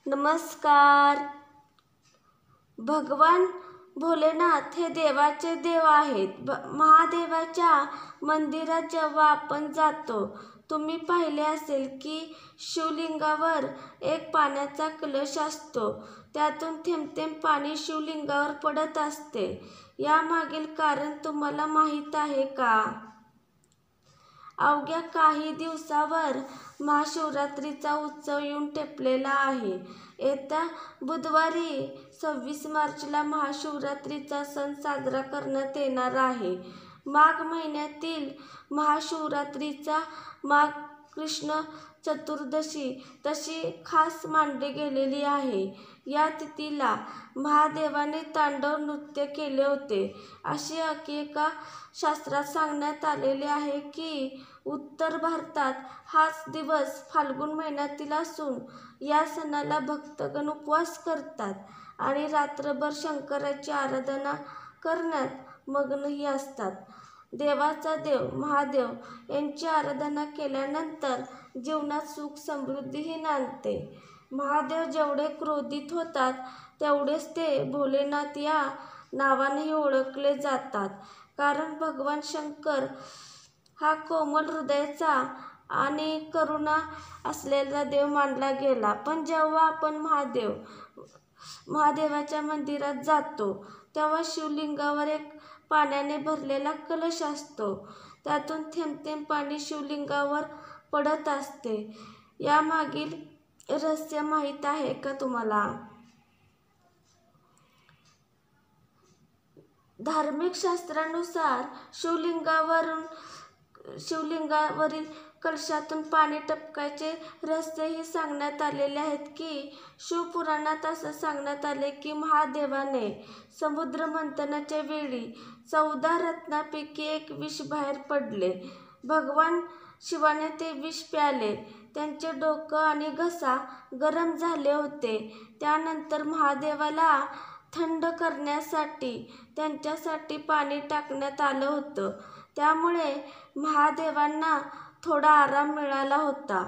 नमस्कार. भगवान भोलेनाथ हे देवाचे देव आहेत. महादेवाच्या मंदिरात जेव्हा आपण जातो, तुम्ही पाहिले असेल की शिवलिंगावर एक पाण्याचा कलश असतो. त्यातून थेंब थेंब पाणी शिवलिंगावर पडत असते. यामागील कारण तुम्हाला माहीत आहे का? अवघ्या काही दिवसावर महाशिवरात्रीचा उत्सव येऊन ठेपलेला आहे. येत्या बुधवारी 26 मार्चला महाशिवरात्रीचा सण साजरा करण्यात येणार आहे. माघ महिन्यातील महाशिवरात्रीचा माघ कृष्ण चतुर्दशी तशी खास मानली गेलेली आहे. या तिथीला महादेवाने तांडव नृत्य केले होते, असे एका शास्त्रात सांगण्यात आलेले आहे की उत्तर भारतात हाच दिवस फाल्गुन महिन्यातील असून या सणाला भक्तगण उपवास करतात आणि रात्रभर शंकराची आराधना करण्यात मग्नही असतात. देवाचा देव महादेव यांची आराधना केल्यानंतर जीवनात सुख समृद्धीही नांदते. महादेव जेवढे क्रोधित होतात तेवढेच ते भोलेनाथ या नावानेही ओळखले जातात. कारण भगवान शंकर हा कोमल हृदयाचा आणि करुणा असलेला देव मानला गेला. पण जेव्हा आपण महादेवाच्या मंदिरात जातो तेव्हा शिवलिंगावर एक पाण्याने भरलेला कलश असतो. त्यातून थेंब थेंब पाणी शिवलिंगावर पडत असते. यामागील रहस्य माहीत आहे का तुम्हाला? धार्मिक शास्त्रानुसार शिवलिंगावरील कलशातून पाणी टपकायचे रहस्यही सांगण्यात आलेले आहेत की शिवपुराणात असं सांगण्यात आले की महादेवाने समुद्र मंथनाच्या वेळी 14 रत्नांपैकी एक विष बाहेर पडले. भगवान शिवाने ते विष प्याले. त्यांचे डोकं आणि घसा गरम झाले होते. त्यानंतर महादेवाला थंड करण्यासाठी त्यांच्यासाठी पाणी टाकण्यात आलं होतं. त्यामुळे महादेवांना थोडा आराम मिळाला होता.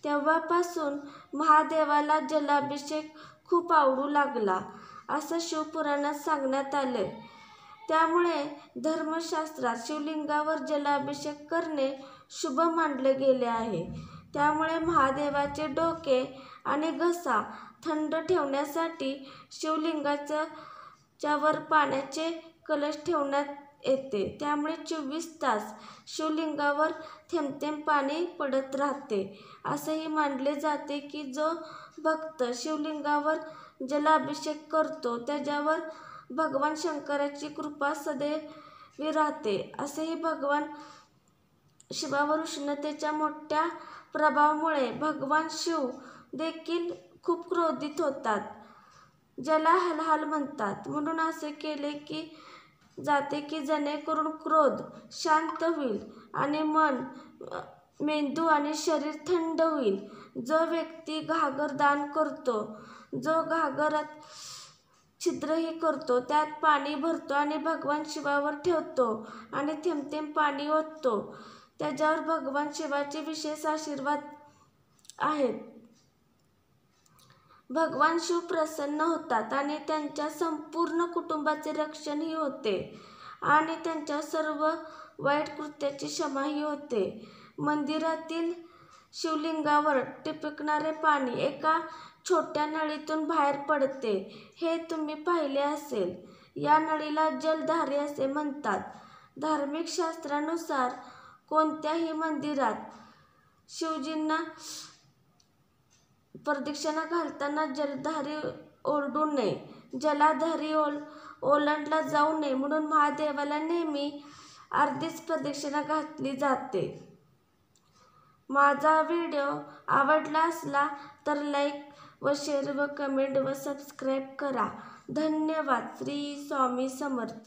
तेव्हापासून महादेवाला जलाभिषेक खूप आवडू लागला, असं शिवपुराणात सांगण्यात आलंय. त्यामुळे धर्मशास्त्रात शिवलिंगावर जलाभिषेक करणे शुभ मानले गेले आहे. त्यामुळे महादेवाचे डोके आणि घसा थंड ठेवण्यासाठी शिवलिंगाच्या वर पाण्याचे कलश ठेवण्यात येते. त्यामुळे 24 तास शिवलिंगावर थेंब थेंब पाणी पडत राहते. असेही मानले जाते की जो भक्त शिवलिंगावर जलाभिषेक करतो त्याच्यावर भगवान शंकराची कृपा सदैव राहते. असेही भगवान शिवावर उष्णतेच्या मोठ्या प्रभावामुळे भगवान शिव देखील खूप क्रोधित होतात, ज्याला हलाहल म्हणतात. म्हणून असे केले जाते की जेणेकरून क्रोध शांत होईल आणि मन, मेंदू आणि शरीर थंड होईल. जो व्यक्ती घागर दान करतो, जो घागरात छिद्रही करतो, त्यात पाणी भरतो आणि भगवान शिवावर ठेवतो आणि थेंब थेंब पाणी ओततो, त्याच्यावर भगवान शिवाचे विशेष आशीर्वाद आहेत. भगवान शिव प्रसन्न होतात आणि त्यांच्या संपूर्ण कुटुंबाचे रक्षणही होते आणि त्यांच्या सर्व वाईट कृत्याची क्षमाही होते. मंदिरातील शिवलिंगावर टपकणारे पाणी एका छोट्या नळीतून बाहेर पडते, हे तुम्ही पाहिले असेल. या नळीला जलधारी असे म्हणतात. धार्मिक शास्त्रानुसार कोणत्याही मंदिरात शिवजींना प्रदक्षिणा घालताना जलधारी ओलांडू नये, जलधारी ओलांडला जाऊ नये म्हणून महादेवाला नेहमी अर्धीच प्रदक्षिणा घातली जाते. माझा व्हिडिओ आवडला असला तर लाईक व शेअर व कमेंट व सबस्क्राईब करा. धन्यवाद. श्री स्वामी समर्थ.